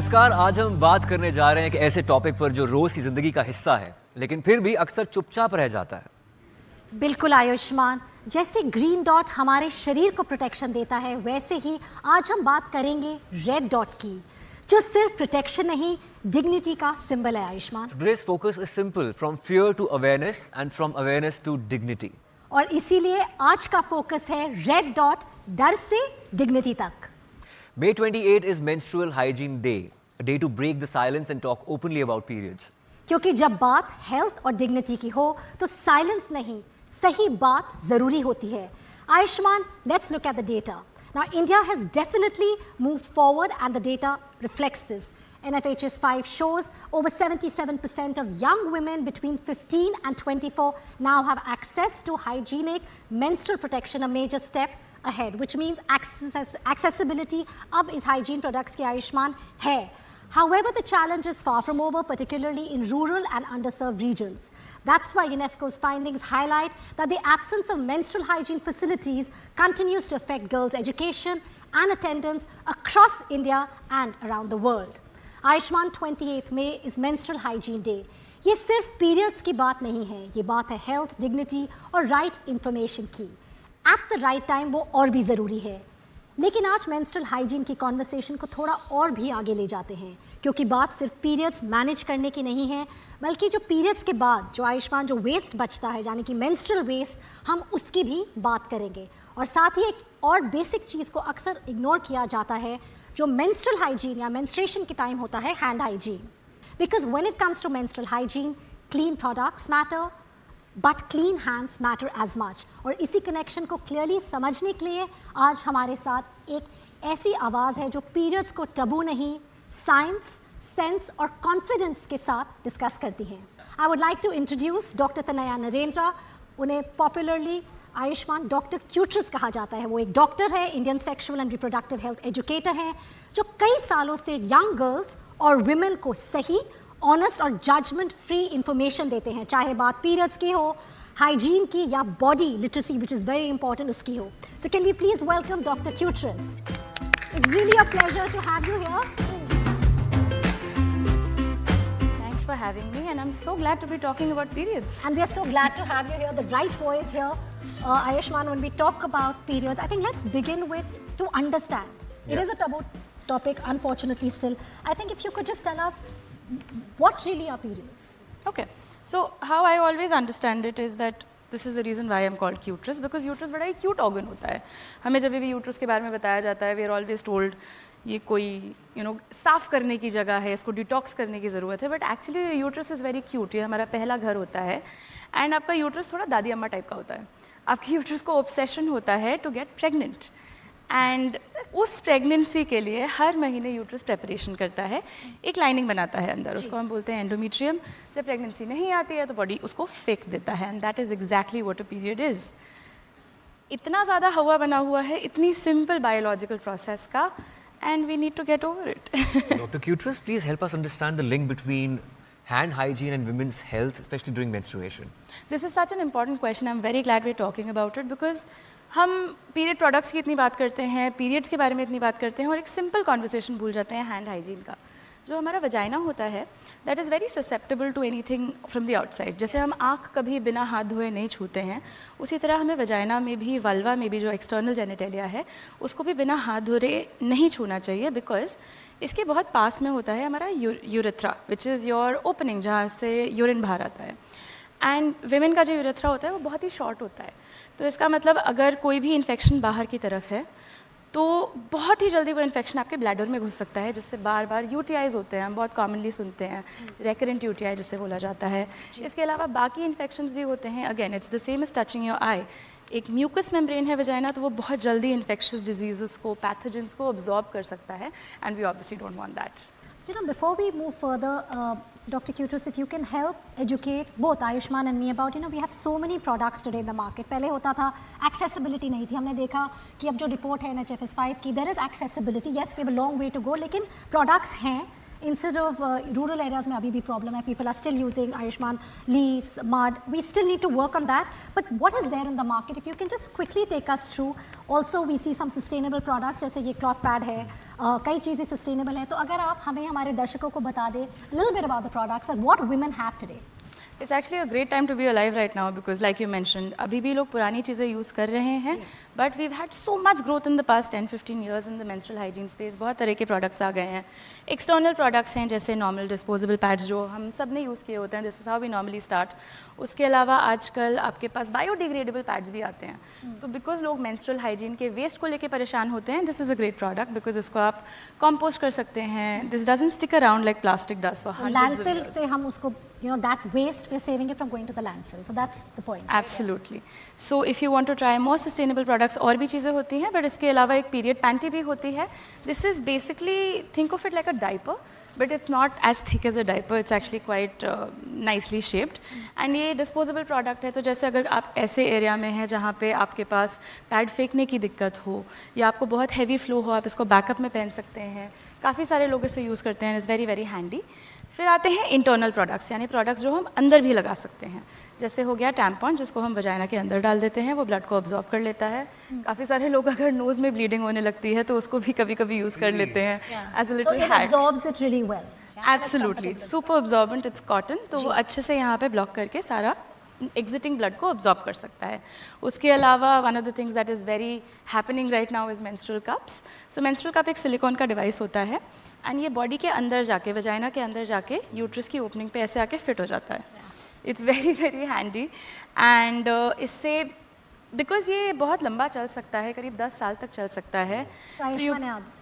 नमस्कार। आज हम बात करने जा रहे हैं एक ऐसे टॉपिक पर जो रोज की जिंदगी का हिस्सा है लेकिन फिर भी अक्सर चुपचाप रह जाता है। बिल्कुल आयुष्मान, जैसे ग्रीन डॉट हमारे शरीर को प्रोटेक्शन देता है, वैसे ही आज हम बात करेंगे रेड डॉट की, जो सिर्फ प्रोटेक्शन नहीं, डिग्निटी का सिंबल है Ayushman. Today's focus is simple, from fear to awareness and from awareness to dignity. और इसीलिए आज का फोकस है रेड डॉट, डर से डिग्निटी तक। May 28 is Menstrual Hygiene Day, a day to break the silence and talk openly about periods. क्योंकि जब बात हेल्थ और डिग्निटी की हो तो साइलेंस नहीं, सही बात जरूरी होती है। Ayushman, let's look at the data. Now India has definitely moved forward and the data reflects this. NFHS 5 shows over 77% of young women between 15 and 24 now have access to hygienic menstrual protection, a major step ahead, which means accessibility अब इस hygiene products के आयुष्मान है। However, the challenge is far from over, particularly in rural and underserved regions. That's why UNESCO's findings highlight that the absence of menstrual hygiene facilities continues to affect girls' education and attendance across India and around the world. Ayushman, 28th May is Menstrual Hygiene Day. ये सिर्फ periods की बात नहीं है, ये बात है health, dignity और right information की। At the right time वो और भी ज़रूरी है। लेकिन आज मेंस्ट्रुअल हाइजीन की कॉन्वर्सेशन को थोड़ा और भी आगे ले जाते हैं, क्योंकि बात सिर्फ पीरियड्स मैनेज करने की नहीं है, बल्कि जो पीरियड्स के बाद जो आयुष्मान जो वेस्ट बचता है, यानी कि मेंस्ट्रुअल वेस्ट, हम उसकी भी बात करेंगे। और साथ ही एक और बेसिक चीज़ को अक्सर इग्नोर किया जाता है, जो मेंस्ट्रुअल हाइजीन या मेंस्ट्रुएशन के टाइम होता है, hand hygiene. Because when it comes to menstrual hygiene, clean products matter but clean hands matter as much. और इसी कनेक्शन को क्लियरली समझने के लिए आज हमारे साथ एक ऐसी आवाज़ है जो पीरियड्स को टबू नहीं, साइंस, सेंस और कॉन्फिडेंस के साथ डिस्कस करती हैं। I would like to introduce doctor Tanaya Narendra. उन्हें पॉपुलरली आयुष्मान डॉक्टर क्यूट्रस कहा जाता है। वो एक डॉक्टर है, Indian sexual and reproductive health educator हैं, जो कई सालों से यंग गर्ल्स और विमेन को सही, ऑनेस्ट और जजमेंट फ्री इंफॉर्मेशन देते हैं, चाहे बात पीरियड्स की हो, हाइजीन की या body literacy which is very important उसकी हो। So can we please welcome doctor Cuterus. It's really a pleasure to have you here. Thanks for having me, and I'm so glad to be talking about periods. And we are so glad to have you here, the right voice here. Ayushman, when we talk about periods, I think let's begin with to understand. It is a taboo topic, unfortunately still. I think if you could just tell us what really are periods? Okay, so how I always understand it is that this is the reason why I'm called uterus, because uterus बड़ा ही cute organ होता है। हमें जब भी uterus के बारे में बताया जाता है, we are always told ये कोई साफ करने की जगह है, इसको डिटॉक्स करने की ज़रूरत है, but actually uterus is very cute. ये हमारा पहला घर होता है, एंड आपका यूट्रस थोड़ा दादी अम्मा टाइप का होता है। आपके यूट्रस को ऑब्सेशन होता है टू गेट प्रेग्नेंट, एंड उस प्रेगनेंसी के लिए हर महीने यूट्रस प्रेपरेशन करता है, एक लाइनिंग बनाता है अंदर, उसको हम बोलते हैं एंडोमेट्रियम। जब प्रेगनेंसी नहीं आती है तो बॉडी उसको फेंक देता है, and that is exactly what a period is. इतना ज़्यादा हवा बना हुआ है इतनी सिंपल बायोलॉजिकल प्रोसेस का, and we need to get over it. Dr. Cutrus, please help us understand the link between hand hygiene and women's health, especially during menstruation. This is such an important question. I'm very glad we're talking about it, because हम period products की इतनी बात करते हैं, periods के बारे में इतनी बात करते हैं, और एक सिंपल कॉन्वर्सेशन भूल जाते हैं हैंड हाइजीन का। जो हमारा वजाइना होता है, that is very susceptible to anything from the outside. जैसे हम आँख कभी बिना हाथ धोए नहीं छूते हैं, उसी तरह हमें वजाइना में भी, वल्वा में भी, जो एक्सटर्नल जेनिटेलिया है, उसको भी बिना हाथ धोए नहीं छूना चाहिए, बिकॉज इसके बहुत पास में होता है हमारा urethra, which is your opening, जहाँ से यूरिन बाहर आता है। एंड विमेन का जो यूरेथ्रा होता है वो बहुत ही शॉर्ट होता है, तो इसका मतलब अगर कोई भी इन्फेक्शन बाहर की तरफ है तो बहुत ही जल्दी वो इन्फेक्शन आपके ब्लैडर में घुस सकता है, जिससे बार बार यूटीआईज होते हैं, हम बहुत कॉमनली सुनते हैं, रेकरेंट यूटीआई जिसे बोला जाता है। इसके अलावा बाकी इन्फेक्शंस भी होते हैं। Again it's the same as touching your eye. एक म्यूकस मेम्ब्रेन है वजाइना, तो वो बहुत जल्दी इन्फेक्शियस डिजीज़ को, पैथोजेंस को अब्जॉर्ब कर सकता है, and we obviously don't want that. Before we move further, Dr. Cutrus, if you can help educate both Ayushman and me about, we have so many products today in the market. पहले होता था accessibility नहीं थी। हमने देखा कि अब जो रिपोर्ट है NHFS 5 की, there is accessibility. Yes, we have a long way to go, लेकिन products हैं। Instead of rural areas में अभी भी problem है, people are still using Ayushman leaves, mud. We still need to work on that. But what is there in the market? If you can just quickly take us through. Also, we see some sustainable products, जैसे ये cloth pad है, कई चीज़ें sustainable है, तो अगर आप हमें हमारे दर्शकों को बता दें little bit about the products and what women have today. It's actually a great time to be alive right now because like you mentioned अभी भी लोग पुरानी चीज़ें यूज़ कर रहे हैं, but we've had so much growth in the past 10-15 years in the menstrual hygiene space. बहुत तरह के प्रोडक्ट्स आ गए हैं। एक्सटर्नल प्रोडक्ट्स हैं जैसे नॉर्मल डिस्पोजेबल पैड्स जो हम सब ने यूज़ किए होते हैं, this is how we normally start. उसके अलावा आजकल आपके पास बायोडिग्रेडेबल पैड्स भी आते हैं। तो बिकॉज लोग मेंस्ट्रुअल हाइजीन के वेस्ट को लेकर परेशान होते हैं, this is a great product because इसको आप कंपोस्ट कर सकते हैं। This doesn't stick around like plastic does for hundreds of landfill years. से हम उसको that waste we're saving it from going to the landfill, so that's the point. Absolutely. So if you want to try more sustainable products, और भी चीज़ें होती हैं, but इसके अलावा एक पीरियड पैंटी भी होती है. This is basically, think of it like a diaper, but it's not as thick as a diaper. It's actually quite nicely shaped. And ये disposable product है, तो जैसे अगर आप ऐसे एरिया में हैं जहाँ पे आपके पास पैड फेंकने की दिक्कत हो या आपको बहुत हैवी फ्लो हो, आप इसको बैकअप में पहन सकते हैं. काफ़ी सारे लोग इसे यूज़ करते हैं. It's very very handy. फिर आते हैं इंटरनल प्रोडक्ट्स, यानी प्रोडक्ट्स जो हम अंदर भी लगा सकते हैं. जैसे हो गया टैम्पॉन, जिसको हम वजाइना के अंदर डाल देते हैं, वो ब्लड को अब्जॉर्ब कर लेता है. काफ़ी सारे लोग अगर नोज़ में ब्लीडिंग होने लगती है तो उसको भी कभी कभी यूज़ कर लेते हैं as a So little it hack. absorbs it really well. Absolutely, it's super absorbent, it's cotton, तो वो अच्छे से यहाँ पे ब्लॉक करके सारा एग्जिटिंग ब्लड को अब्जॉर्ब कर सकता है. उसके अलावा one of the things that is very happening right now is menstrual cups. So menstrual cup एक सिलिकॉन का डिवाइस होता है एंड ये बॉडी के अंदर जाके, वजाइना के अंदर जाके यूट्रस की ओपनिंग पे ऐसे आके फिट हो जाता है. It's very very handy and इससे बिकॉज ये बहुत लंबा चल सकता है, करीब 10 साल तक चल सकता है. So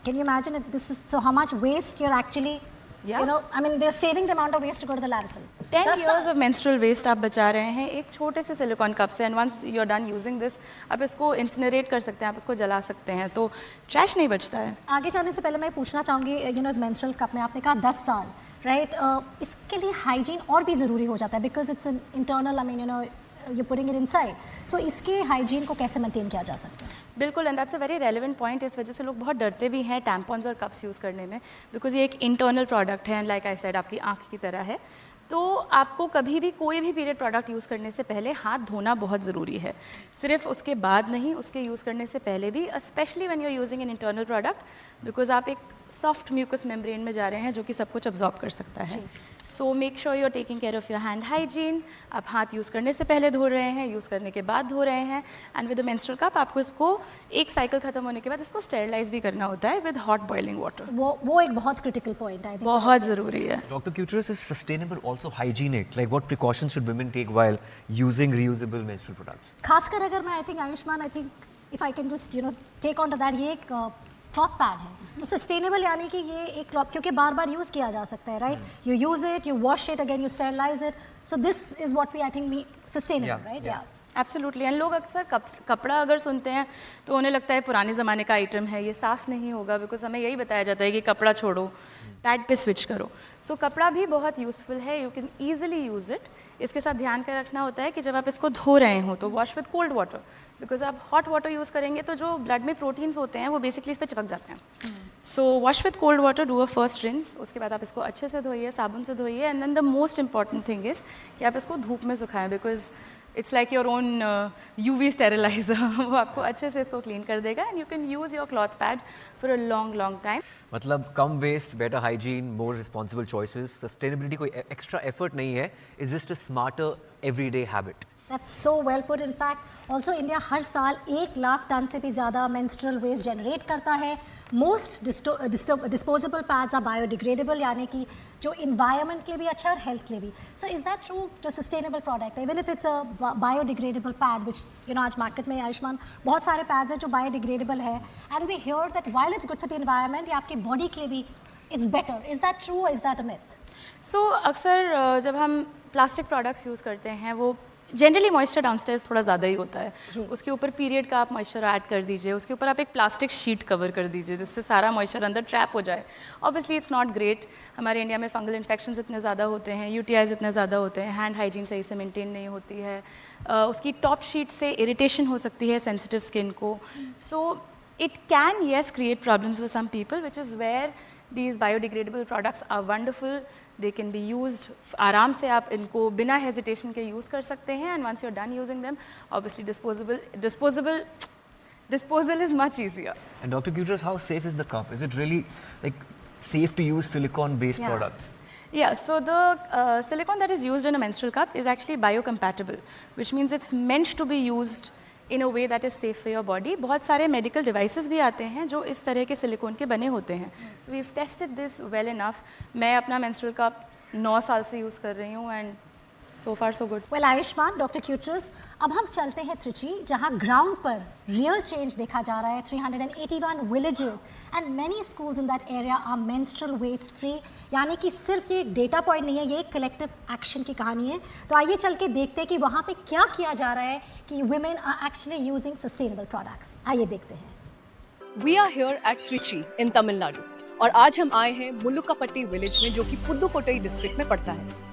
can you imagine it? This is so how much waste you're actually, Yeah. you know, I mean, they're saving the amount of waste to go to the landfill. 10 years of menstrual waste आप बचा रहे हैं एक छोटे से silicon cup से. And once you are done using this, आप इसको इंसिनरेट कर सकते हैं, आप इसको जला सकते हैं, तो ट्रैश नहीं बचता है. आगे जाने से पहले मैं पूछना चाहूँगी, यू नो, इस मेंस्ट्रुअल कप में आपने कहा 10 साल, राइट? इसके लिए हाइजीन और भी ज़रूरी हो जाता है because it's an internal, I mean, you know, you're putting it inside. So इसके हाइजीन को कैसे मेंटेन किया जा सकता है? बिल्कुल, and that's a very relevant point. इस वजह से लोग बहुत डरते भी हैं टैम्पॉन्स और कप्स यूज़ करने में, बिकॉज ये एक इंटरनल प्रोडक्ट है एंड लाइक आई सेड आपकी आँख की तरह है. तो आपको कभी भी कोई भी पीरियड प्रोडक्ट यूज़ करने से पहले हाथ धोना बहुत ज़रूरी है. सिर्फ उसके बाद नहीं, उसके यूज़ करने से पहले भी, specially when you are using an internal product, because आप एक सॉफ्ट म्यूकस मेम्ब्रेन में जा रहे हैं जो कि सब कुछ अब्जॉर्ब कर सकता है. So make sure you are taking care of your hand hygiene. आप हाथ यूज़ करने से पहले धो रहे हैं, यूज़ करने के बाद धो रहे हैं. And with the menstrual cup आपको इसको एक साइकिल खत्म होने के बाद इसको स्टेरिलाइज भी करना होता है विद हॉट बॉइलिंग वाटर. वो एक बहुत क्रिटिकल पॉइंट है, बहुत ज़रूरी है. Dr. Kuteris, is sustainable also hygienic? Like what precautions should women take while using reusable menstrual products? खासकर अगर मैं, I think Ayushman, I think if I can just, you know, take on to that, ये एक cloth pad है, तो sustainable यानी कि ये एक क्लॉथ, क्योंकि बार बार यूज़ किया जा सकता है, right? You use it, you wash it again, you sterilise it, so this is what we, I think, we sustainable, right? या एब्सोल्युटली. एंड लोग अक्सर कपड़ा अगर सुनते हैं तो उन्हें लगता है पुराने ज़माने का आइटम है, ये साफ़ नहीं होगा, बिकॉज हमें यही बताया जाता है कि कपड़ा छोड़ो, पैड पे स्विच करो. सो कपड़ा भी बहुत यूज़फुल है, you can easily use it. इसके साथ ध्यान कर रखना होता है कि जब आप इसको धो रहे हो तो wash with cold water, because आप हॉट वाटर यूज़ करेंगे तो जो ब्लड में प्रोटीन्स होते हैं वो बेसिकली इस पर चिपक जाते हैं. So wash with cold water, do a first rinse. उसके बाद आप इसको अच्छे से धोइए, साबुन से धोइए. And then the most important thing is कि आप इसको धूप में सुखाएं, because it's like your own UV steriliser. वो आपको अच्छे से इसको क्लीन कर देगा and you can use your cloth pad for a long long time. मतलब कम waste, better hygiene, more responsible choices. Sustainability कोई एक्स्ट्रा एफर्ट नहीं है, is just a smarter everyday habit. That's so well put. In fact, also India हर साल 1 lakh ton से भी ज़्यादा menstrual waste generate करता है. Most disposable pads are biodegradable, यानी कि जो environment के लिए भी अच्छा है और health के लिए भी. So is that true? जो sustainable product है, even if it's a biodegradable pad, which you know आज market में आयुष्मान बहुत सारे pads हैं जो biodegradable है, and we hear that while it's good for the environment, ये आपकी body के लिए भी it's better. Is that true or is that a myth? सो अक्सर जब हम प्लास्टिक प्रोडक्ट्स यूज़ करते हैं वो जनरली मॉइस्चर डाउनस्टेयर्स थोड़ा ज़्यादा ही होता है. उसके ऊपर पीरियड का आप मॉइस्चर ऐड कर दीजिए, उसके ऊपर आप एक प्लास्टिक शीट कवर कर दीजिए जिससे सारा मॉइस्चर अंदर ट्रैप हो जाए. Obviously it's not great. हमारे इंडिया में फंगल इन्फेक्शंस इतने ज़्यादा होते हैं, UTIs इतने ज़्यादा होते हैं, हैंड हाइजीन सही से मेंटेन नहीं होती है, उसकी टॉप शीट से इरिटेशन हो सकती है सेंसिटिव स्किन को. So it can yes create problems with some people, which is where these biodegradable products are wonderful. They can be used. आराम से आप इनको बिना हेजिटेशन के यूज़ कर सकते हैं. And once you're done using them, obviously disposable Disposal is much easier. And Dr. Kutrus, how safe is the cup? Is it really like safe to use silicone-based Yeah. products? Yeah, so the silicone that is used in a menstrual cup is actually biocompatible, which means it's meant to be used in a way that is safe for your body. बहुत सारे medical devices भी आते हैं जो इस तरह के silicone के बने होते हैं. So we've tested this well enough. मैं अपना menstrual cup 9 साल से use कर रही हूँ and so far so good. Well, Ayushman, Dr. Kutrus, अब हम चलते हैं त्रिची, जहां ग्राउंड पर रियल चेंज देखा जा रहा है. 381 villages and many schools in that area are menstrual waste free. यानी कि सिर्फ ये डेटा पॉइंट नहीं है, ये एक कलेक्टिव एक्शन की कहानी है. तो आइए चल के देखते हैं कि वहाँ पे क्या किया जा रहा है कि women are actually using sustainable products. आइए देखते हैं. We are here at Trichy in Tamil Nadu और आज हम आए हैं मुल्लुकापट्टी विलेज में जो कि पुदुकोट्टई डिस्ट्रिक्ट में पड़ता है.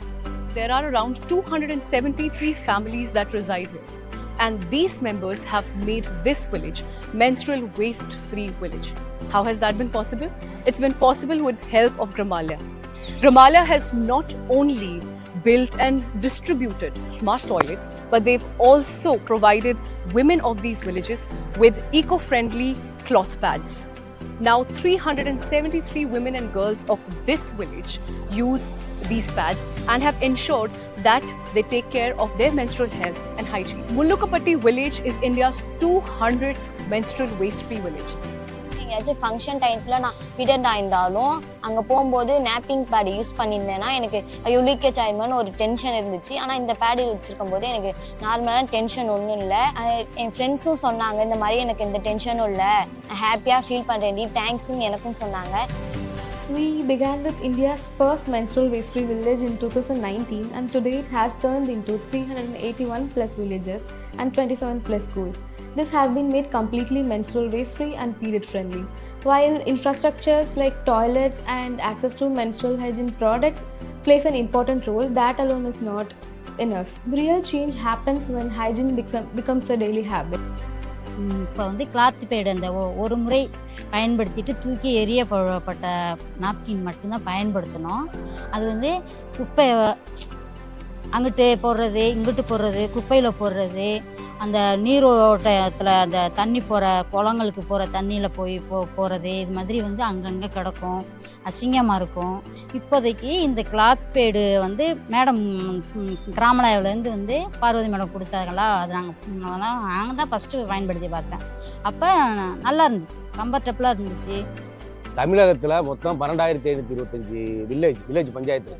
There are around 273 families that reside here and these members have made this village menstrual waste free village. How has that been possible? It's been possible with help of Grimalya. Grimalya has not only built and distributed smart toilets, but they've also provided women of these villages with eco-friendly cloth pads. Now 373 women and girls of this village use these pads and have ensured that they take care of their menstrual health and hygiene. Mullukapatti village is India's 200th menstrual waste-free village. எங்கேயாச்சும் function டைத்தில் நான் period ஆயிருந்தாலும் அங்கே போகும்போது நேப்பிங் bad use பண்ணியிருந்தேன்னா எனக்கு ஐயோ leakage ஆயிருமான்னு ஒரு tension இருந்துச்சு. ஆனால் இந்த பேடு வச்சுருக்கும் போது எனக்கு நார்மலான டென்ஷன் ஒன்றும் இல்லை. என் ஃப்ரெண்ட்ஸும் சொன்னாங்க இந்த மாதிரி எனக்கு எந்த டென்ஷனும் இல்லை, நான் ஹாப்பியாக ஃபீல் பண்ணுறேன், தேங்க்ஸ்ன்னு எனக்கும் சொன்னாங்க. We began with India's first menstrual waste-free village in 2019 and today it has turned into 381 plus villages and 27 plus schools. This has been made completely menstrual waste-free and period-friendly. While infrastructures like toilets and access to menstrual hygiene products plays an important role, that alone is not enough. The real change happens when hygiene becomes a daily habit. இப்போ வந்து cloth pad அந்த ஒரு முறை பயன்படுத்திட்டு தூக்கி எரியப்பட்ட napkin மட்டும்தான் பயன்படுத்தணும். அது வந்து குப்பை அங்கிட்டு போடுறது இங்கிட்டு போடுறது குப்பையில் போடுறது, அந்த நீரோட்டத்தில் அந்த தண்ணி போகிற குளங்களுக்கு போகிற தண்ணியில் போகிறது, இது மாதிரி வந்து அங்கங்கே கிடக்கும், அசிங்கமாக இருக்கும். இப்போதைக்கு இந்த கிளாத் பேடு வந்து மேடம் கிராமலாயிலேருந்து வந்து பார்வதி மேடம் கொடுத்தாங்களா, அது நாங்கள் தான் ஃபஸ்ட்டு பயன்படுத்தி பார்த்தேன். அப்போ நல்லா இருந்துச்சு, கம்ஃபர்டபுளாக இருந்துச்சு. தமிழகத்தில் மொத்தம் 12,525 வில்லேஜ் பஞ்சாயத்து.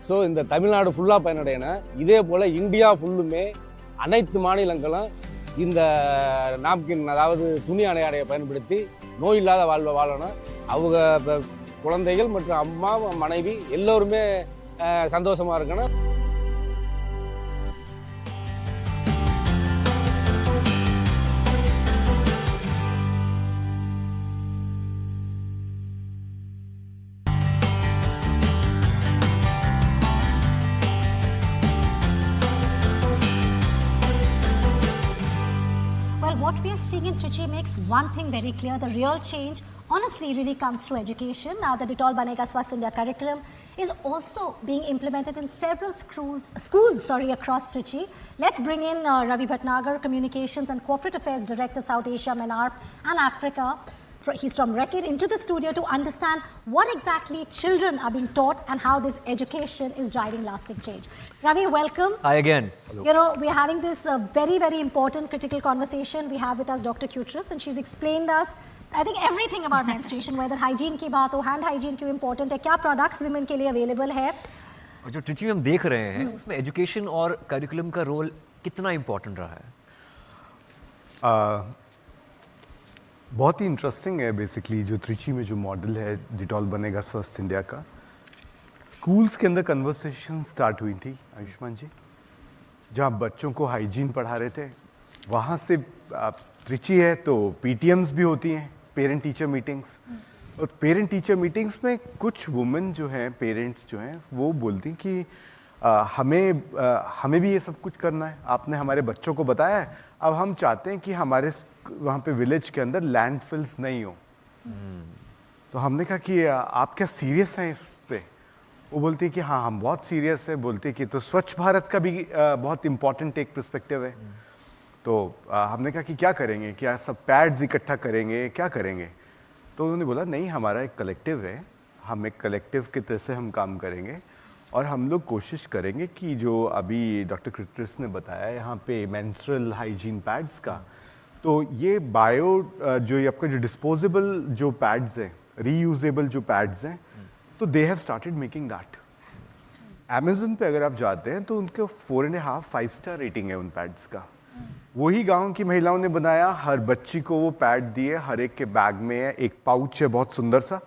ஸோ இந்த தமிழ்நாடு ஃபுல்லாக பயனடையணும். இதே போல் இந்தியா ஃபுல்லுமே அனைத்து மாநிலங்களும் இந்த நாப்கின், அதாவது துணி அணையாடையை பயன்படுத்தி நோய் இல்லாத வாழ்வை வாழணும். அவங்க குழந்தைகள் மற்றும் அம்மா மனைவி எல்லோருமே சந்தோஷமாக இருக்கணும். What we are seeing in Trichy makes one thing very clear: the real change honestly really comes through education. Now the Detol Banega Swasth India curriculum is also being implemented in several schools across Trichy. Let's bring in Ravi Bhatnagar, Communications and Corporate Affairs Director, South Asia, MENARP and Africa. He's from Reckitt, into the studio to understand what exactly children are being taught and how this education is driving lasting change. Ravi, welcome. Hi again. Hello. You know, we're having this very, very important critical conversation. We have with us Dr. Kutrus, and she's explained us, I think, everything about menstruation, whether hygiene की बात हो, hand hygiene क्यों important है, क्या products women के लिए available है. और जो ट्रिची में हम देख रहे हैं उसमें एजुकेशन और करिकुलम का रोल कितना इम्पोर्टेंट रहा है? बहुत ही इंटरेस्टिंग है. बेसिकली जो त्रिची में जो मॉडल है डिटॉल बनेगा स्वस्थ इंडिया का, स्कूल्स के अंदर कन्वर्सेशन स्टार्ट हुई थी आयुष्मान जी, जहाँ बच्चों को हाइजीन पढ़ा रहे थे. वहाँ से त्रिची है तो पीटीएम्स भी होती हैं, पेरेंट टीचर मीटिंग्स. और पेरेंट टीचर मीटिंग्स में कुछ वुमेन जो हैं, पेरेंट्स जो हैं, वो बोलती कि हमें भी ये सब कुछ करना है. आपने हमारे बच्चों को बताया है, अब हम चाहते हैं कि हमारे वहाँ पे विलेज के अंदर लैंडफिल्स नहीं हो. तो हमने कहा कि आप क्या सीरियस हैं इस पे? वो बोलती है कि हाँ हम बहुत सीरियस है. बोलती है कि तो स्वच्छ भारत का भी बहुत इम्पोर्टेंट एक पर्सपेक्टिव है. तो हमने कहा कि क्या करेंगे, क्या सब पैड्स इकट्ठा करेंगे, क्या करेंगे? तो उन्होंने बोला नहीं, हमारा एक कलेक्टिव है, हम एक कलेक्टिव की तरह से हम काम करेंगे और हम लोग कोशिश करेंगे कि जो अभी डॉक्टर क्रिटिस ने बताया यहाँ पे मेंस्ट्रुअल हाइजीन पैड्स का, तो ये जो ये आपका जो डिस्पोजेबल जो पैड्स हैं, रीयूजेबल जो पैड्स हैं, तो they have started making that. Amazon पे अगर आप जाते हैं तो उनके 4.5-5 स्टार रेटिंग है उन पैड्स का। वही गांव की महिलाओं ने बनाया, हर बच्ची को वो पैड दिए, हर एक के बैग में है, एक पाउच है बहुत सुंदर सा,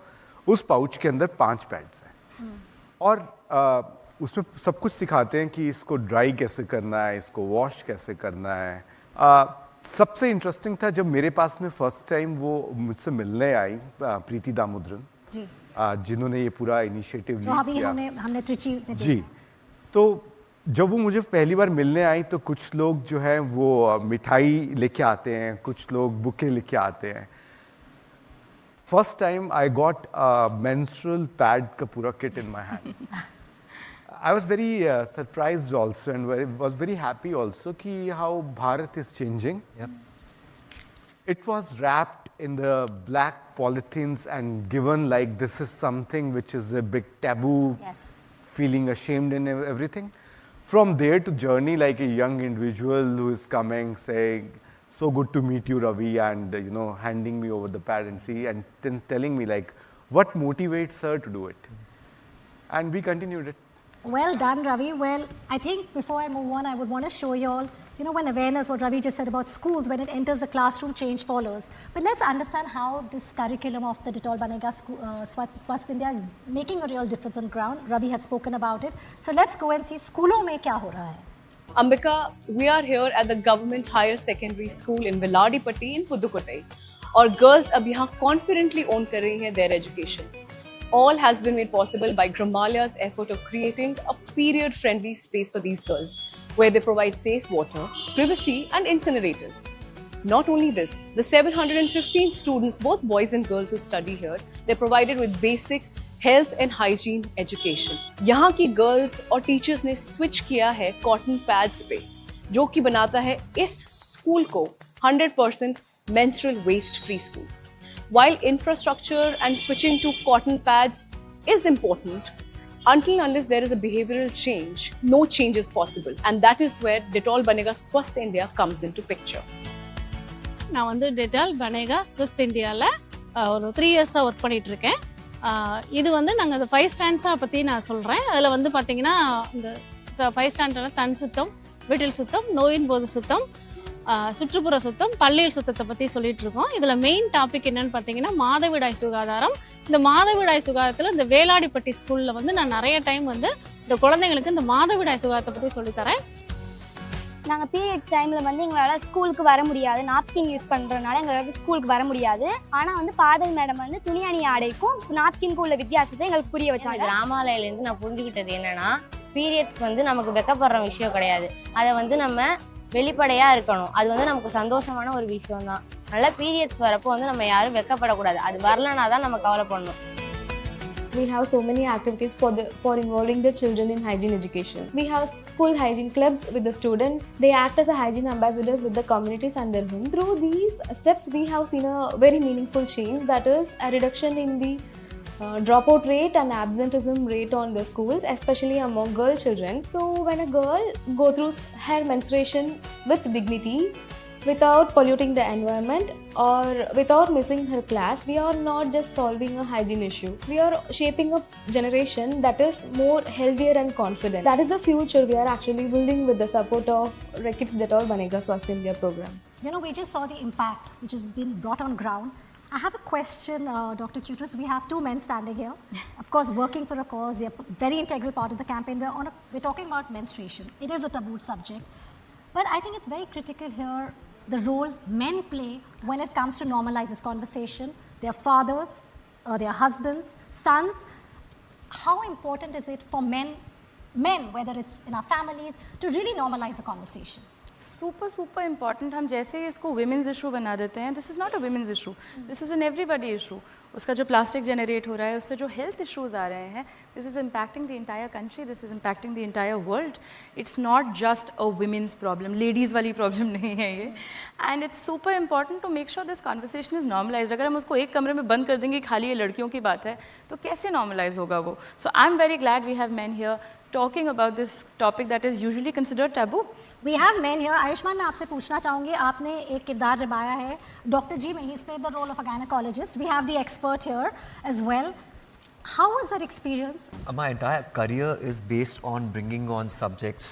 उस पाउच के अंदर 5 पैड्स हैं और उसमें सब कुछ सिखाते हैं कि इसको ड्राई कैसे करना है, इसको वॉश कैसे करना है। सबसे इंटरेस्टिंग था जब मेरे पास में फर्स्ट टाइम वो मुझसे मिलने आई प्रीति दामोदरन, जिन्होंने ये पूरा इनिशिएटिव लिया। अभी हमने त्रिची में देखा। जी, तो जब वो मुझे पहली बार मिलने आई तो कुछ लोग जो है वो मिठाई लेके आते हैं, कुछ लोग बुके लेके आते हैं। First time I got menstrual pad का पूरा kit in my hand. I was very surprised also and was very happy also कि how Bharat is changing. Yep. It was wrapped in the black polythenes and given like this is something which is a big taboo, Yes. feeling ashamed and everything. From there to journey like a young individual who is coming saying, so good to meet you Ravi, and handing me over the pad and then telling me like what motivates her to do it. And we continued it. Well done, Ravi. Well, I think before I move on, I would want to show you all, when awareness, what Ravi just said about schools, when it enters the classroom, change follows. But let's understand how this curriculum of the Detol Banega Swasth India is making a real difference on ground. Ravi has spoken about it. So let's go and see schoolon mein kya ho raha hai. Ambika, we are here at the Government Higher Secondary School in Villadipatti in Pudukkottai. और girls अब यहाँ confidently own कर रही हैं their education. All has been made possible by Gramalya's effort of creating a period-friendly space for these girls, where they provide safe water, privacy and incinerators. Not only this, the 715 students, both boys and girls who study here, they're provided with basic health and hygiene education. यहाँ की girls और teachers ने switch किया है cotton pads पे, जो कि बनाता है इस school को 100% menstrual waste-free school. While infrastructure and switching to cotton pads is important, until unless there is a behavioral change, no change is possible. And that is where Detol Banega Swasth India comes into picture. நான் வந்து Dettol பனேகா ஸ்வஸ்த் இந்தியாவில் ஒரு 3 இயர்ஸாக work பண்ணிகிட்ருக்கேன். இது வந்து நாங்கள் அந்த 5 ஸ்டாண்ட்ஸாக பற்றி நான் சொல்கிறேன். அதில் வந்து பார்த்திங்கன்னா இந்த 5 ஸ்டாண்டர்டில் தன் சுத்தம், வீட்டில் சுத்தம், நோயின் போது சுத்தம், சுற்றுப்புற சுத்தம், பள்ளியில் சுத்தத்தை பற்றி சொல்லிட்டு இருக்கோம். இதில் மெயின் டாபிக் என்னன்னு பார்த்தீங்கன்னா மாதவிடாய் சுகாதாரம். இந்த மாதவிடாய் சுகாதாரத்தில் இந்த வேளாடிப்பட்டி ஸ்கூலில் வந்து நான் நிறைய டைம் வந்து இந்த குழந்தைங்களுக்கு இந்த மாதவிடாய் சுகாதாரத்தை பற்றி சொல்லித்தரேன். நாங்கள் பீரியட்ஸ் டைமில் வந்து எங்களால் ஸ்கூலுக்கு வர முடியாது, நாப்கின் யூஸ் பண்ணுறதுனால எங்களால் ஸ்கூலுக்கு வர முடியாது. ஆனால் வந்து ஃபாதர் மேடம் வந்து துணி அணி ஆடைக்கும் நாப்கின்க்கும் உள்ள வித்தியாசத்தை எங்களுக்கு புரிய வச்சாங்க. கிராமாலயிலேருந்து நான் புரிஞ்சுக்கிட்டது என்னன்னா, பீரியட்ஸ் வந்து நமக்கு வெக்கப்படுற விஷயம் கிடையாது, அதை வந்து நம்ம வெளிப்படையாக இருக்கணும். அது வந்து நமக்கு சந்தோஷமான ஒரு விஷயம் தான். நல்லா பீரியட்ஸ் வரப்போ வந்து நம்ம யாரும் வெக்கப்படக்கூடாது, அது வரலனா தான் நம்ம கவலைப்படணும். We have so many activities for involving the children in hygiene education. We have school hygiene clubs with the students. They act as a hygiene ambassadors with the communities and their home. Through these steps, we have seen a very meaningful change, that is a reduction in the dropout rate and absenteeism rate on the schools, especially among girl children. So when a girl go through her menstruation with dignity, without polluting the environment or without missing her class, we are not just solving a hygiene issue. We are shaping a generation that is more healthier and confident. That is the future we are actually building with the support of Kids Detol Banega Swasth India program. We just saw the impact which has been brought on ground. I have a question, Dr. Cutis. We have 2 men standing here, of course, working for a cause. They are a very integral part of the campaign. We're talking about menstruation. It is a taboo subject. But I think it's very critical here, the role men play when it comes to normalize this conversation. Their fathers, their husbands, sons. How important is it for men, whether it's in our families, to really normalize the conversation? Super important. हम जैसे इसको women's issue बना देते हैं, this is not a women's issue, this is an everybody issue. उसका जो plastic generate हो रहा है, उससे जो हेल्थ इश्यूज आ रहे हैं, this is impacting the entire country, this is impacting the entire world. It's not just a women's problem, ladies वाली प्रॉब्लम नहीं है ये। And it's super important to make sure this conversation is normalise. अगर हम उसको एक कमरे में बंद कर देंगे, खाली ये लड़कियों की बात है, तो कैसे नॉर्मलाइज होगा वो? So I am very glad we have man here talking about this topic that is usually considered taboo. We have men here. Ayushmann, मैं आपसे पूछना चाहूँगी, आपने एक किरदार निभाया है डॉक्टर जी में, he's played the role of a gynecologist. We have the expert here as well. How was that experience? My entire career is based on bringing on subjects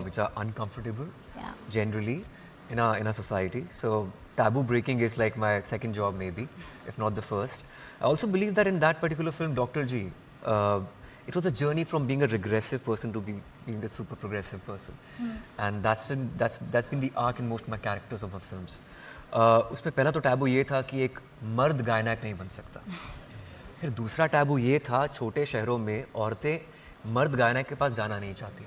which are uncomfortable generally in our society. So taboo breaking is like my second job maybe, if not the first. I also believe that in that particular film, Dr. G, it was a journey from being a regressive person to being a super progressive person. And that's been the arc in most of my characters of my films. उसमें पहला तो taboo ये था कि एक मर्द गायनक नहीं बन सकता। फिर दूसरा टैबू ये था, छोटे शहरों में औरतें मर्द गायनक के पास जाना नहीं चाहती।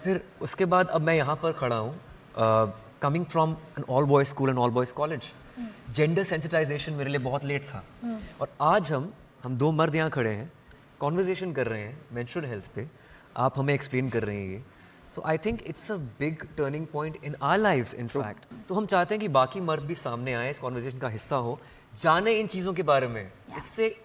फिर उसके बाद अब मैं यहाँ पर खड़ा हूँ, coming from an all boys school and all boys college. Gender sensitisation मेरे लिए बहुत लेट था, और आज हम दो मर्द यहाँ खड़े हैं, कॉन्वर्जेशन कर रहे हैं मेंस्ट्रुअल हेल्थ पे, आप हमें एक्सप्लेन कर रहे हैं ये। तो I think it's a big turning point in our lives in fact. तो हम चाहते हैं कि बाकी मर्द भी सामने आए, इस कॉन्वर्जेशन का हिस्सा हो, जाने इन चीज़ों के बारे में, इससे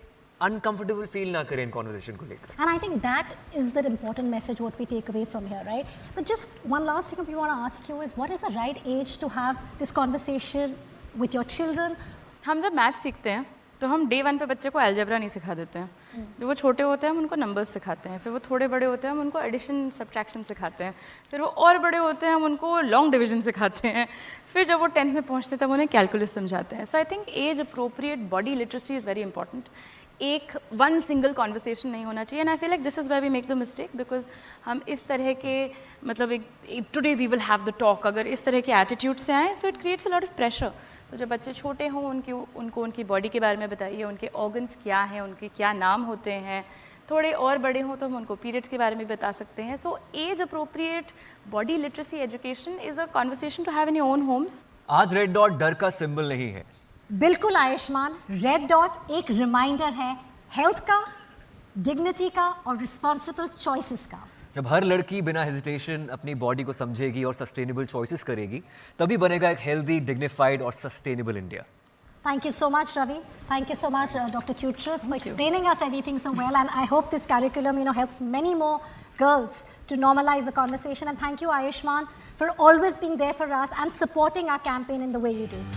uncomfortable feel ना करें इन कॉन्वर्जेशन को लेकर। And I think that is the important message what we take away from here, right? But just one last thing we want to ask you is, what is the right age to have this conversation with your children? हम जब math सीखते हैं तो हम day 1 पे बच्चे को algebra नहीं सिखा देते हैं। जब वो छोटे होते हैं हम उनको नंबर्स सिखाते हैं, फिर वो थोड़े बड़े होते हैं हम उनको एडिशन सब्ट्रैक्शन सिखाते हैं, फिर वो और बड़े होते हैं हम उनको लॉन्ग डिवीजन सिखाते हैं, फिर जब वो 10th में पहुँचते हैं तब उन्हें कैलकुलस समझाते हैं। So I think age appropriate body literacy is very important. एक वन सिंगल कॉन्वर्सेशन नहीं होना चाहिए। And I feel like this is where we make the mistake, because हम इस तरह के मतलब एक today we will have the talk, अगर इस तरह के एटीट्यूड से आए, so it creates a lot of pressure. तो जब बच्चे छोटे हों उनको उनकी बॉडी के बारे में बताइए, उनके ऑर्गन्स क्या हैं, उनके क्या नाम होते हैं। थोड़े और बड़े हों तो हम उनको पीरियड्स के बारे में बता सकते हैं। So age appropriate body literacy education is a conversation to have in your own homes. आज रेड डॉट डर का सिंबल नहीं है। बिल्कुल आयुष्मान, रेड डॉट एक रिमाइंडर है हेल्थ का, डिग्निटी का और रिस्पॉन्सिबल चॉइसेस का। जब हर लड़की बिना हेजिटेशन अपनी बॉडी को समझेगी और सस्टेनेबल चॉइसेस करेगी, तभी बनेगा एक हेल्दी, डिग्निफाइड और sustainable India. Thank you so much, Ravi. Thank you so much, Dr. Kutras, for explaining us everything so well. And I hope this curriculum, helps many more girls to normalize the conversation. And thank you, Ayushman, for always being there for us and supporting our campaign in the way you do.